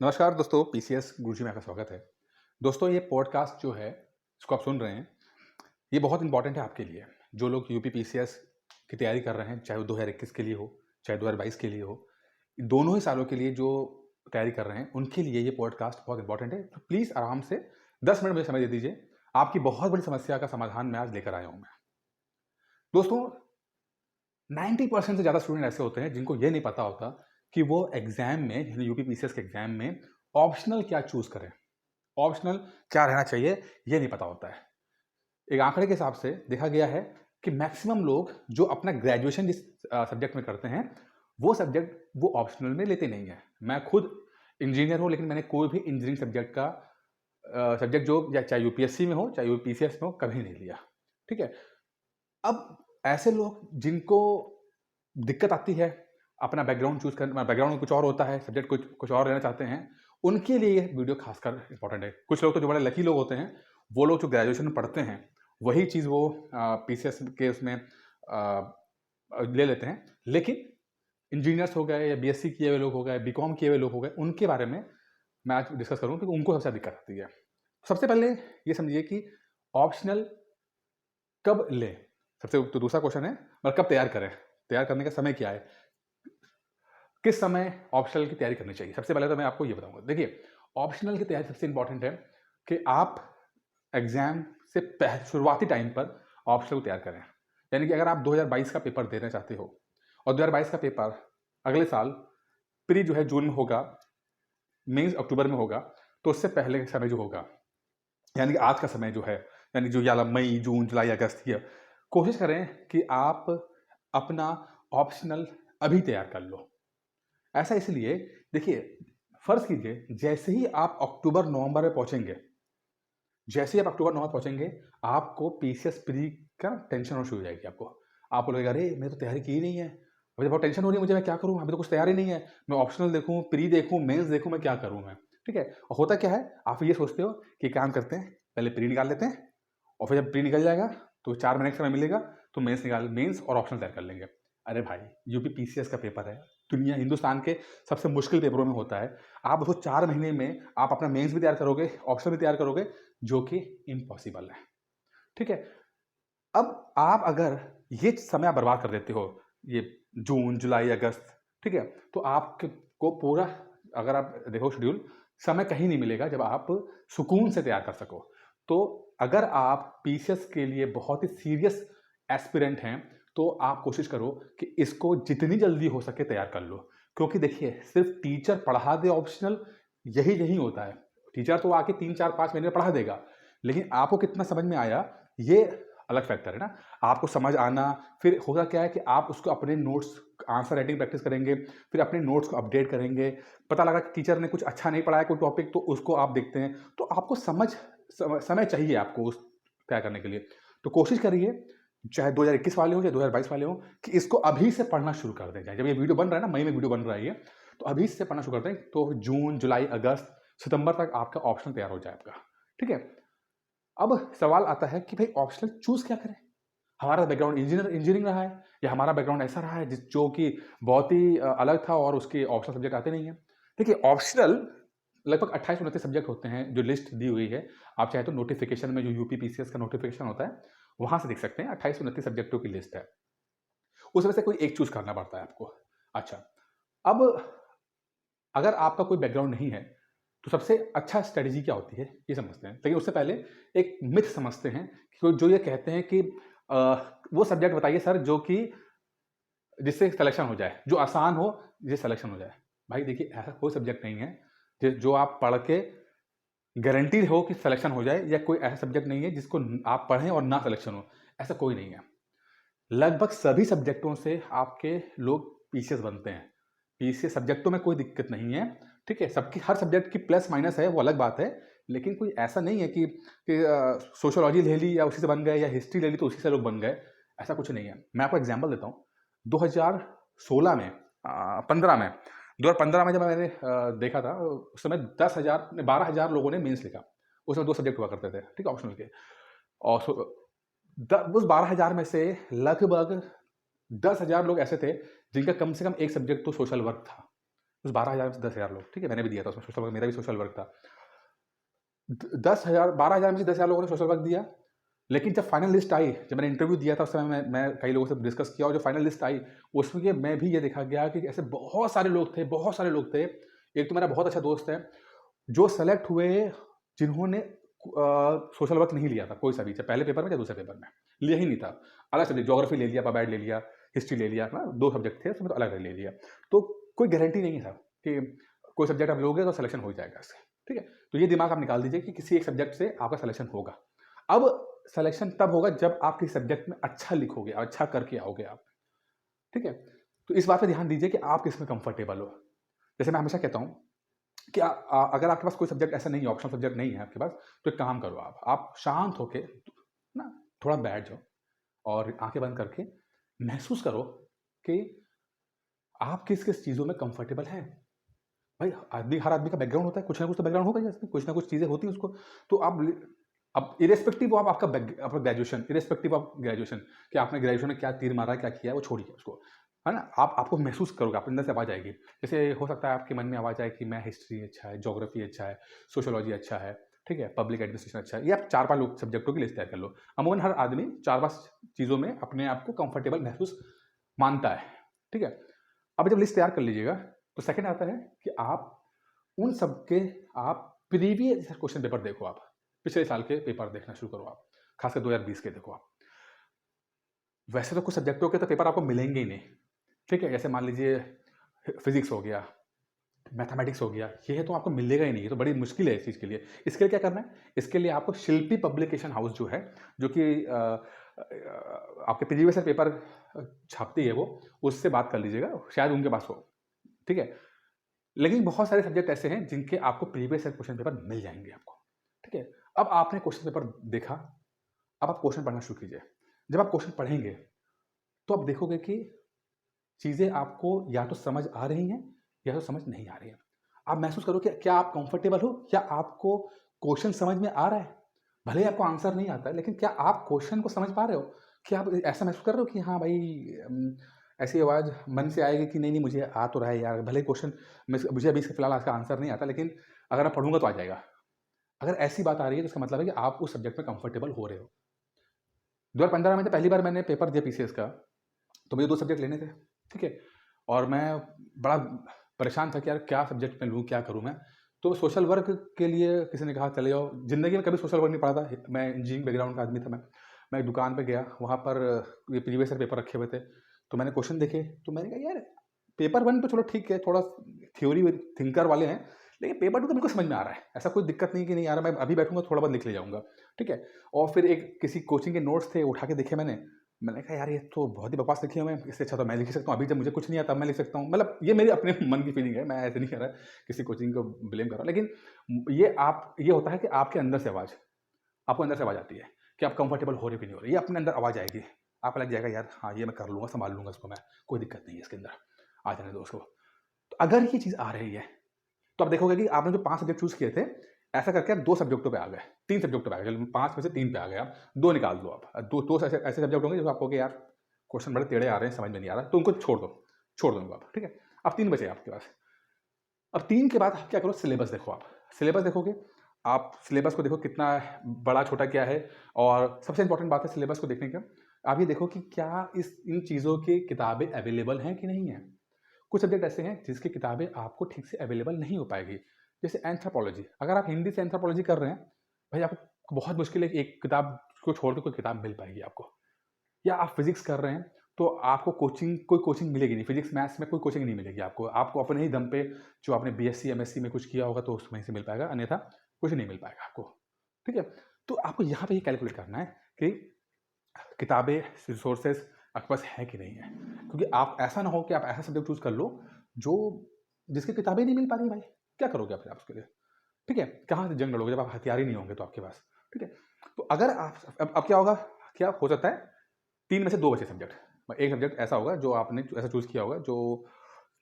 नमस्कार दोस्तों, पीसीएस गुरुजी में आपका स्वागत है। दोस्तों, ये पॉडकास्ट जो है, इसको आप सुन रहे हैं, ये बहुत इंपॉर्टेंट है आपके लिए। जो लोग यूपी पीसीएस की तैयारी कर रहे हैं, चाहे वो 2021 के लिए हो, चाहे 2022 के लिए हो, दोनों ही सालों के लिए जो तैयारी कर रहे हैं, उनके लिए ये पॉडकास्ट बहुत इंपॉर्टेंट है। तो प्लीज़ आराम से 10 मिनट मुझे समय दे दीजिए। आपकी बहुत बड़ी समस्या का समाधान मैं आज लेकर आया हूँ मैं। दोस्तों, 90% से ज़्यादा स्टूडेंट ऐसे होते हैं जिनको ये नहीं पता होता कि वो एग्ज़ाम में, यानी यूपी पीसीएस के एग्ज़ाम में ऑप्शनल क्या चूज़ करें। ऑप्शनल क्या रहना चाहिए, ये नहीं पता होता है। एक आंकड़े के हिसाब से देखा गया है कि मैक्सिमम लोग जो अपना ग्रेजुएशन जिस सब्जेक्ट में करते हैं, वो सब्जेक्ट वो ऑप्शनल में लेते नहीं हैं। मैं खुद इंजीनियर हूँ, लेकिन मैंने कोई भी इंजीनियरिंग सब्जेक्ट का सब्जेक्ट जो या चाहे यूपीएससी में हो, चाहे यूपीसीएस में हो, कभी नहीं लिया। ठीक है? अब ऐसे लोग जिनको दिक्कत आती है, अपना बैकग्राउंड चूज़ करना, बैकग्राउंड कुछ और होता है, सब्जेक्ट कुछ और लेना चाहते हैं, उनके लिए ये वीडियो खासकर इम्पोर्टेंट है। कुछ लोग तो जो बड़े लकी लोग होते हैं, वो लोग जो ग्रेजुएशन में पढ़ते हैं, वही चीज़ वो पीसीएस के उसमें ले लेते हैं। लेकिन इंजीनियर्स हो गए या बीएससी किए हुए लोग हो गए, बीकॉम किए हुए लोग हो गए, उनके बारे में मैं आज डिस्कस करूँ क्योंकि उनको सबसे ज़्यादा दिक्कत आती है। सबसे पहले ये समझिए कि ऑप्शनल कब लें? सबसे तो दूसरा क्वेश्चन है, मतलब कब तैयार करें? तैयार करने का समय क्या है? किस समय ऑप्शनल की तैयारी करनी चाहिए? सबसे पहले तो मैं आपको ये बताऊँगा। देखिए, ऑप्शनल की तैयारी सबसे इम्पोर्टेंट है कि आप एग्ज़ाम से शुरुआती टाइम पर ऑप्शनल को तैयार करें। यानी कि अगर आप 2022 का पेपर देना चाहते हो और 2022 का पेपर अगले साल प्री जो है जून में होगा, मेंस अक्टूबर में होगा, तो उससे पहले का समय जो होगा, यानी कि आज का समय जो है, यानी जो या मई, जून, जुलाई, अगस्त, ये कोशिश करें कि आप अपना ऑप्शनल अभी तैयार कर लो। ऐसा इसलिए, देखिए, फ़र्ज़ कीजिए जैसे ही आप अक्टूबर-नवंबर में पहुँचेंगे, जैसे ही आप अक्टूबर-नवंबर पहुँचेंगे, आपको पीसीएस प्री का टेंशन होना शुरू हो जाएगी आपको। आपको लगेगा, अरे! मैंने तो तैयारी की ही नहीं है। मुझे बहुत टेंशन हो रही है, मुझे मैं क्या करूँ? अभी तो कुछ तैयार ही नहीं है। मैं ऑप्शनल देखूँ, प्री देखूँ, मेंस देखूँ, मैं क्या करूँ मैं? ठीक है? और होता क्या है, आप ये सोचते हो कि काम करते हैं, पहले प्री निकाल लेते हैं और फिर जब प्री निकल जाएगा, तो 4 महीने का समय मिलेगा, तो मेंस और ऑप्शनल तैयार कर लेंगे। अरे भाई! यूपी पीसीएस का पेपर है, हिंदुस्तान के सबसे मुश्किल पेपरों में होता है। आप उसको 4 महीने में आप अपना मेंस भी तैयार करोगे, ऑप्शनल भी तैयार करोगे, जो कि इम्पॉसिबल है। ठीक है? अब आप अगर ये समय आप बर्बाद कर देते हो, ये जून, जुलाई, अगस्त, ठीक है? तो आपके को पूरा, अगर आप देखो शेड्यूल, समय कहीं नहीं मिलेगा जब आप सुकून से तैयार कर सको। तो अगर आप पीसीएस के लिए बहुत ही सीरियस एस्पिरेंट हैं, तो आप कोशिश करो कि इसको जितनी जल्दी हो सके तैयार कर लो। क्योंकि देखिए, सिर्फ़ टीचर पढ़ा दे ऑप्शनल, यही नहीं होता है। टीचर तो आके 3, 4, 5 महीने में पढ़ा देगा, लेकिन आपको कितना समझ में आया, ये अलग फैक्टर है ना। आपको समझ आना, फिर होगा क्या है कि आप उसको अपने नोट्स, आंसर राइटिंग प्रैक्टिस करेंगे, फिर अपने नोट्स को अपडेट करेंगे। पता लगा कि टीचर ने कुछ अच्छा नहीं पढ़ाया कोई टॉपिक, तो उसको आप देखते हैं। तो आपको समय चाहिए आपको उस तय करने के लिए। तो कोशिश करिए, चाहे 2021 वाले हों, चाहे 2022 वाले हों, कि इसको अभी से पढ़ना शुरू कर दें। जब ये वीडियो बन रहा है ना, मई में वीडियो बन रहा है ये, तो अभी से पढ़ना शुरू कर दें, तो जून, जुलाई, अगस्त, सितंबर तक आपका ऑप्शनल तैयार हो जाएगा। ठीक है? अब सवाल आता है कि भाई ऑप्शनल चूज़ क्या करें? हमारा बैकग्राउंड इंजीनियरिंग रहा है, या हमारा बैकग्राउंड ऐसा रहा है जो कि बहुत ही अलग था और उसके ऑप्शनल सब्जेक्ट आते नहीं हैं। देखिए, ऑप्शनल लगभग 28-29 सब्जेक्ट होते हैं, जो लिस्ट दी हुई है। आप चाहे तो नोटिफिकेशन में, जो यूपी पीसीएस का नोटिफिकेशन होता है, वहाँ से देख सकते हैं। 28-29 सब्जेक्टों की लिस्ट है। उसमें से कोई एक चूज़ करना पड़ता है आपको। अच्छा, अब अगर आपका कोई बैकग्राउंड नहीं है, तो सबसे अच्छा स्ट्रैटेजी क्या होती है, ये समझते हैं। लेकिन उससे पहले एक मिथ समझते हैं, कि जो ये कहते हैं कि अ, वो सब्जेक्ट बताइए सर जो कि जिससे सिलेक्शन हो जाए, जो आसान हो, जिससे सिलेक्शन हो जाए। भाई देखिए, ऐसा कोई सब्जेक्ट नहीं है जो आप पढ़ के गारंटी हो कि सिलेक्शन हो जाए, या कोई ऐसा सब्जेक्ट नहीं है जिसको आप पढ़ें और ना सिलेक्शन हो। ऐसा कोई नहीं है। लगभग सभी सब्जेक्टों से आपके लोग पीसीएस बनते हैं। पीसीएस सब्जेक्टों में कोई दिक्कत नहीं है, ठीक है? सबकी हर सब्जेक्ट की प्लस माइनस है, वो अलग बात है। लेकिन कोई ऐसा नहीं है कि सोशियोलॉजी ले ली या उसी से बन गए, या हिस्ट्री ले ली तो उसी से लोग बन गए, ऐसा कुछ नहीं है। मैं आपको एग्ज़ाम्पल देता हूँ। 2016 में 15 में 2015 में जब मैंने देखा था, उस समय 10,000 नहीं 12,000 लोगों ने मेंस लिखा। उसमें 2 सब्जेक्ट हुआ करते थे, ठीक है? ऑप्शनल के। और उस 12,000 में से लगभग 10,000 लोग ऐसे थे जिनका कम से कम एक सब्जेक्ट तो सोशल वर्क था। उस 12,000 में से 10,000 लोग, ठीक है, मैंने भी दिया था उसमें सोशल वर्क, मेरा भी सोशल वर्क था। 10,000 12,000 में से 10,000 लोगों ने सोशल वर्क दिया, लेकिन जब फाइनल लिस्ट आई, जब मैंने इंटरव्यू दिया था उस समय मैं कई लोगों से डिस्कस किया, और जो फाइनल लिस्ट आई उसमें मैं भी ये देखा गया कि ऐसे बहुत सारे लोग थे, बहुत सारे लोग थे। एक तो मेरा बहुत अच्छा दोस्त है जो सेलेक्ट हुए, जिन्होंने सोशल वर्क नहीं लिया था कोई सा भी, चाहे पहले पेपर में या दूसरे पेपर में, लिया ही नहीं था। अलग सब्जेक्ट, ज्योग्राफी ले लिया, पबाइड ले लिया, हिस्ट्री ले लिया ना, 2 सब्जेक्ट थे उसमें, तो अलग अलग ले लिया। तो कोई गारंटी नहीं था कि कोई सब्जेक्ट आप लोगे तो सिलेक्शन हो जाएगा इससे, ठीक है। तो ये दिमाग आप निकाल दीजिए कि किसी एक सब्जेक्ट से आपका सिलेक्शन होगा। अब सिलेक्शन तब होगा जब आप किसी सब्जेक्ट में अच्छा लिखोगे, अच्छा करके आओगे आप, ठीक है। तो इस बात पे ध्यान दीजिए कि आप किसमें कंफर्टेबल हो। जैसे मैं हमेशा कहता हूँ कि अगर आपके पास कोई सब्जेक्ट ऐसा नहीं है, ऑप्शनल सब्जेक्ट नहीं है आपके पास, तो एक काम करो, आप शांत होके ना थोड़ा बैठ जाओ और आंखें बंद करके महसूस करो कि आप किस किस चीज़ों में कंफर्टेबल हैं। भाई हर आदमी का बैकग्राउंड होता है, कुछ ना कुछ तो बैकग्राउंड होगा ही इसमें, कुछ ना कुछ चीज़ें होती हैं उसको। तो अब इरेस्पेक्टिव ऑफ आपका ग्रेजुएशन, इरेस्पेक्टिव ऑफ ग्रेजुएशन, कि आपने ग्रेजुएशन में क्या तीर मारा है, क्या किया है, वो छोड़िए उसको, है ना। आपको महसूस करोगे, आप अंदर से आवाज़ आएगी। जैसे हो सकता है आपके मन में आवाज़ आए कि मैं हिस्ट्री अच्छा है, ज्योग्राफी अच्छा है, सोशियोलॉजी अच्छा है, ठीक है, पब्लिक एडमिनिस्ट्रेशन अच्छा है। ये आप 4-5 लोग सब्जेक्टों की लिस्ट तैयार कर लो। अमूमन हर आदमी 4-5 चीज़ों में अपने आप को कंफर्टेबल महसूस मानता है, ठीक है। अब जब लिस्ट तैयार कर लीजिएगा, तो सेकंड आता है कि आप उन सब के आप प्रीवियस क्वेश्चन पेपर देखो, आप पिछले साल के पेपर देखना शुरू करो, आप खासकर 2020 के देखो आप। वैसे तो कुछ सब्जेक्टों के तो पेपर आपको मिलेंगे ही नहीं, ठीक है। जैसे मान लीजिए फिजिक्स हो गया, मैथमेटिक्स हो गया, ये तो आपको मिलेगा ही नहीं, ये तो बड़ी मुश्किल है इस चीज़ के लिए। इसके लिए क्या करना है, इसके लिए आपको शिल्पी पब्लिकेशन हाउस जो है, जो कि आपके प्रीवियस पेपर छापती है वो, उससे बात कर लीजिएगा, शायद उनके पास हो, ठीक है। लेकिन बहुत सारे सब्जेक्ट ऐसे हैं जिनके आपको प्रीवियस ईयर क्वेश्चन पेपर मिल जाएंगे आपको, ठीक है। अब आपने क्वेश्चन पेपर देखा, अब आप क्वेश्चन पढ़ना शुरू कीजिए। जब आप क्वेश्चन पढ़ेंगे तो आप देखोगे कि चीज़ें आपको या तो समझ आ रही हैं या तो समझ नहीं आ रही हैं। आप महसूस करो कि क्या आप कंफर्टेबल हो, क्या आपको क्वेश्चन समझ में आ रहा है। भले ही आपको आंसर नहीं आता है, लेकिन क्या आप क्वेश्चन को समझ पा रहे हो? क्या आप ऐसा महसूस कर रहे हो कि हाँ भाई, ऐसी आवाज़ मन से आएगी कि नहीं नहीं मुझे आ तो रहा है यार, भले ही क्वेश्चन मुझे अभी इसका फिलहाल इसका आंसर नहीं आता, लेकिन अगर मैं पढ़ूंगा तो आ जाएगा। अगर ऐसी बात आ रही है तो इसका मतलब है कि आप उस सब्जेक्ट में कंफर्टेबल हो रहे हो। 2015 में जब पहली बार मैंने पेपर दिया पीसीएस का, तो मुझे 2 सब्जेक्ट लेने थे, ठीक है? और मैं बड़ा परेशान था कि यार क्या सब्जेक्ट मैं लूँ, क्या करूँ मैं? तो सोशल वर्क के लिए किसी ने कहा चले जाओ। ज़िंदगी में कभी सोशल वर्क नहीं पढ़ा था, मैं इंजीनियरिंग बैकग्राउंड का आदमी था मैं। मैं एक दुकान पे गया, वहाँ पर ये प्रीवियस ईयर पेपर रखे हुए थे, तो मैंने क्वेश्चन देखे, तो मैंने कहा यार पेपर 1 तो चलो ठीक है, थोड़ा थ्योरी थिंकर वाले हैं, लेकिन पेपर 2 तो बिल्कुल समझ में आ रहा है। ऐसा कोई दिक्कत नहीं कि नहीं आ रहा, मैं अभी बैठूँगा थोड़ा बहुत लिख ले जाऊँगा, ठीक है? और फिर एक किसी कोचिंग के नोट्स थे, उठा के देखे मैंने कहा यार ये तो बहुत ही बकवास लिखी है, मैं इससे अच्छा तो मैं लिख ही सकता हूँ, अभी जब मुझे कुछ नहीं आता मैं लिख सकता हूँ। मतलब ये मेरी अपने मन की फीलिंग है, मैं ऐसे नहीं कह रहा किसी कोचिंग को ब्लेम कर रहा हूँ, लेकिन ये होता है कि आपके अंदर से आवाज़, आपको अंदर से आवाज़ आती है कि आप कंफर्टेबल हो रहे हो कि नहीं हो रहे, ये अपने अंदर आवाज़ आएगी, आपको लग जाएगा यार हाँ ये मैं कर लूँगा, संभाल लूँगा इसको मैं, कोई दिक्कत नहीं है इसके अंदर, आ जाने दो उसको। तो अगर ये चीज़ आ रही है, तो आप देखोगे कि आपने जो 5 सब्जेक्ट चूज़ किए थे, ऐसा करके आप 2 सब्जेक्टों पे आ गए, 3 सब्जेक्टों पे आ गए, चलो 5 में से 3 पे आ गए आप, 2 निकाल दो आप। 2 ऐसे सब्जेक्ट होंगे जो आपको कि यार क्वेश्चन बड़े टेढ़े आ रहे हैं, समझ में नहीं आ रहा, तो उनको छोड़ दो उनको आप, ठीक है? अब 3 बचे आपके पास। अब 3 के बाद आप क्या करो, सिलेबस देखो आप। सिलेबस देखोगे, आप सिलेबस को देखो कितना बड़ा छोटा क्या है, और सबसे इंपॉर्टेंट बात है सिलेबस को देखने का, आप ये देखो कि क्या इन चीज़ों की किताबें अवेलेबल हैं कि नहीं हैं। कुछ सब्जेक्ट ऐसे हैं जिसकी किताबें आपको ठीक से अवेलेबल नहीं हो पाएगी। जैसे एंथ्रोपोलॉजी, अगर आप हिंदी से एंथ्रोपोलॉजी कर रहे हैं, भाई आपको बहुत मुश्किल है कि एक किताब को छोड़ के कोई किताब मिल पाएगी आपको। या आप फिजिक्स कर रहे हैं, तो आपको कोई कोचिंग मिलेगी नहीं, फिजिक्स मैथ्स में कोई कोचिंग नहीं मिलेगी आपको। आपको अपने ही दम पे, जो आपने बीएससी एमएससी में कुछ किया होगा तो वहीं से मिल पाएगा, अन्यथा कुछ नहीं मिल पाएगा आपको, ठीक है। तो आपको यहाँ पे ये कैलकुलेट करना है कि किताबें, रिसोर्सेज आपके पास है कि नहीं है, क्योंकि आप ऐसा ना हो कि आप ऐसा सब्जेक्ट चूज कर लो जो जिसकी किताबें नहीं मिल पा रही, भाई क्या करोगे आप फिर आप उसके लिए, ठीक है? कहाँ से जंग लड़ोगे जब आप हथियार ही नहीं होंगे तो आपके पास, ठीक है? तो अगर आप अब क्या होगा, क्या हो सकता है 3 में से 2 बचे सब्जेक्ट, एक सब्जेक्ट ऐसा होगा जो आपने ऐसा चूज किया होगा जो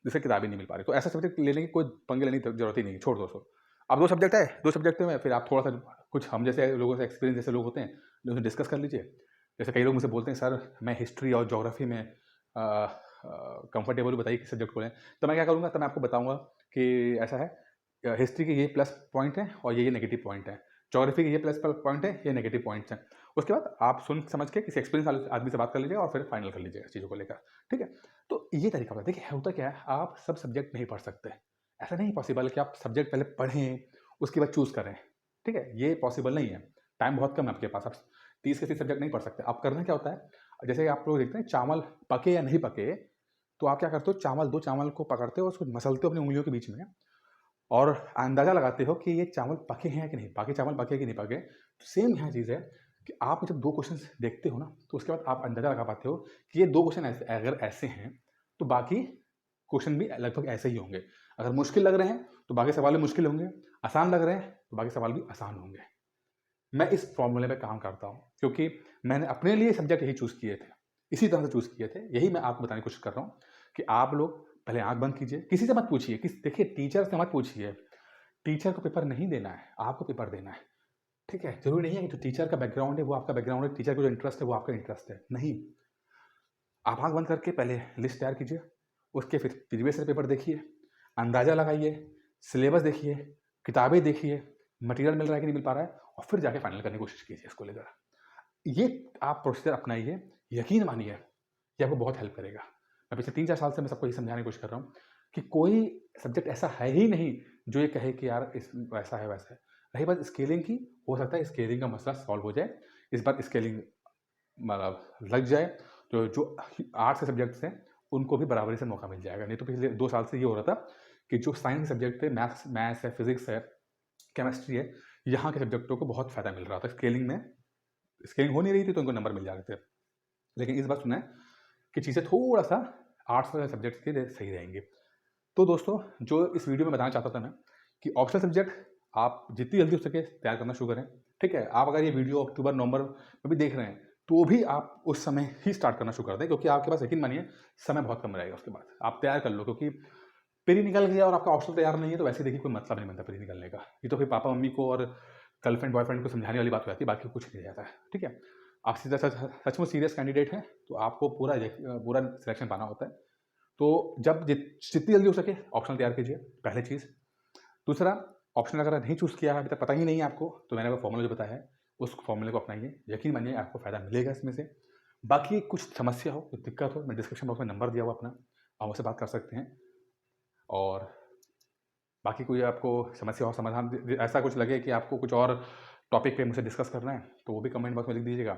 जिससे किताबें नहीं मिल पा रही, तो ऐसा सब्जेक्ट लेने की कोई पंगे लेने की जरूरत ही नहीं है, छोड़ दो उसको। अब 2 सब्जेक्ट है, 2 सब्जेक्ट में फिर आप थोड़ा सा कुछ हम जैसे लोगों से एक्सपीरियंस जैसे लोग होते हैं, जो डिस्कस कर लीजिए। जैसे कई लोग मुझसे बोलते हैं सर मैं हिस्ट्री और ज्योग्राफी में कंफर्टेबल हो, बताइए किस सब्जेक्ट को लें। तो मैं क्या करूँगा, तो मैं आपको बताऊँगा कि ऐसा है, हिस्ट्री के ये प्लस पॉइंट हैं और ये नेगेटिव पॉइंट हैं। ज्योग्राफी के ये प्लस पॉइंट है, ये नेगेटिव पॉइंट्स हैं। उसके बाद आप सुन समझ के किसी एक्सपीरियंस आदमी से बात कर लीजिएगा और फिर फाइनल कर लीजिएगा चीज़ों को लेकर, ठीक है? तो ये तरीका होता है। देखिए होता क्या है, आप सब सब्जेक्ट नहीं पढ़ सकते। ऐसा नहीं पॉसिबल कि आप सब्जेक्ट पहले पढ़ें, उसके बाद चूज़ करें, ठीक है? ये पॉसिबल नहीं है। टाइम बहुत कम है आपके पास, आप 30 के 30 सब्जेक्ट नहीं पढ़ सकते। आप करना क्या होता है, जैसे आप लोग देखते हैं चावल पके या नहीं पके, तो आप क्या करते हो, दो चावल को पकड़ते हो, उसको मसलते हो अपनी उँगलियों के बीच में और अंदाज़ा लगाते हो कि ये चावल पके हैं कि नहीं, बाकी चावल पके कि नहीं पके। सेम यहाँ चीज़ है कि आप जब 2 क्वेश्चंस देखते हो ना, तो उसके बाद आप अंदाज़ा लगा पाते हो कि ये 2 क्वेश्चन अगर ऐसे हैं, तो बाकी क्वेश्चन भी लगभग ऐसे ही होंगे। अगर मुश्किल लग रहे हैं, तो बाकी सवाल भी मुश्किल होंगे, आसान लग रहे हैं, तो बाकी सवाल भी आसान होंगे। मैं इस फ़ॉर्मूले पे काम करता हूँ, क्योंकि मैंने अपने लिए सब्जेक्ट यही चूज़ किए थे, इसी तरह से चूज़ किए थे। यही मैं आपको बताने की कोशिश कर रहा हूँ कि आप लोग पहले आँख बंद कीजिए, किसी से मत पूछिए, देखिए टीचर से मत पूछिए। टीचर को पेपर नहीं देना है, आपको पेपर देना है, ठीक है? ज़रूरी नहीं है कि जो टीचर का बैकग्राउंड है, वो आपका बैकग्राउंड है, टीचर को जो इंटरेस्ट है, वो आपका इंटरेस्ट है, नहीं। आप आँख बंद करके पहले लिस्ट तैयार कीजिए, उसके फिर प्रीवियस ईयर पेपर देखिए, अंदाज़ा लगाइए, सिलेबस देखिए, किताबें देखिए, मटेरियल मिल रहा है कि नहीं मिल पा रहा है, और फिर जाके फाइनल करने की कोशिश कीजिए इसको लेकर। ये आप प्रोसीजर अपनाइए, यकीन मानिए, ये आपको बहुत हेल्प करेगा। मैं पिछले 3-4 साल से मैं सबको ये समझाने की कोशिश कर रहा हूँ कि कोई सब्जेक्ट ऐसा है ही नहीं जो ये कहे कि यार इस वैसा है, वैसा है। रही बात स्केलिंग की, हो सकता है स्केलिंग का मसला सॉल्व हो जाए, इस बार स्केलिंग मतलब लग जाए, तो जो आर्ट्स के सब्जेक्ट्स हैं, उनको भी बराबरी से मौका मिल जाएगा। नहीं तो पिछले 2 साल से ये हो रहा था कि जो साइंस सब्जेक्ट थे, मैथ्स है, फिज़िक्स है, केमिस्ट्री है, यहाँ के सब्जेक्टों को बहुत फ़ायदा मिल रहा था। स्केलिंग हो नहीं रही थी, तो उनको नंबर मिल जा रहे थे। लेकिन इस बार सुना है कि चीज़ें थोड़ा-सा आर्ट्स वाले सब्जेक्ट्स के लिए सही रहेंगी। तो दोस्तों, जो इस वीडियो में बताना चाहता था मैं कि ऑप्शनल सब्जेक्ट आप जितनी जल्दी हो सके तैयार करना शुरू करें, ठीक है? आप अगर ये वीडियो अक्टूबर, नवंबर में भी देख रहे हैं, तो भी आप उस समय ही स्टार्ट करना शुरू कर दें, क्योंकि आपके पास यकीन मानिए समय बहुत कम रहेगा उसके बाद। आप तैयार कर लो, क्योंकि प्री निकल गया और आपका ऑप्शनल तैयार नहीं है, तो वैसे देखिए कोई मतलब नहीं बनता प्री निकलने का। ये तो फिर पापा-मम्मी को और गर्लफ्रेंड, बॉयफ्रेंड को समझाने वाली बात हो जाती है, बाकी कुछ नहीं रहता है, ठीक है? आप सीधा सचमुच सीरियस कैंडिडेट हैं, तो आपको पूरा सिलेक्शन पाना होता है। तो जब जितनी जल्दी हो सके ऑप्शनल तैयार कीजिए, पहली चीज़। दूसरा, ऑप्शनल अगर नहीं चूज़ किया है, अभी तक पता ही नहीं है आपको, तो मैंने वो फॉर्मूला जो बताया है, उस फॉर्मूले को अपनाइए। यकीन मानिए आपको फ़ायदा मिलेगा इसमें से। बाकी कुछ समस्या हो, कुछ दिक्कत हो, मैं डिस्क्रिप्शन बॉक्स में नंबर दिया हुआ अपना, आप मुझसे बात कर सकते हैं। और बाकी कोई आपको समस्या हो, समाधान ऐसा कुछ लगे कि आपको कुछ और टॉपिक पे मुझसे डिस्कस करना है, तो वो भी कमेंट बॉक्स में लिख दीजिएगा।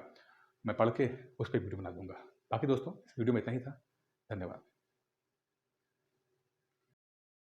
मैं पढ़ के उस पे वीडियो बना दूँगा। बाकी दोस्तों, इस वीडियो में इतना ही था। धन्यवाद।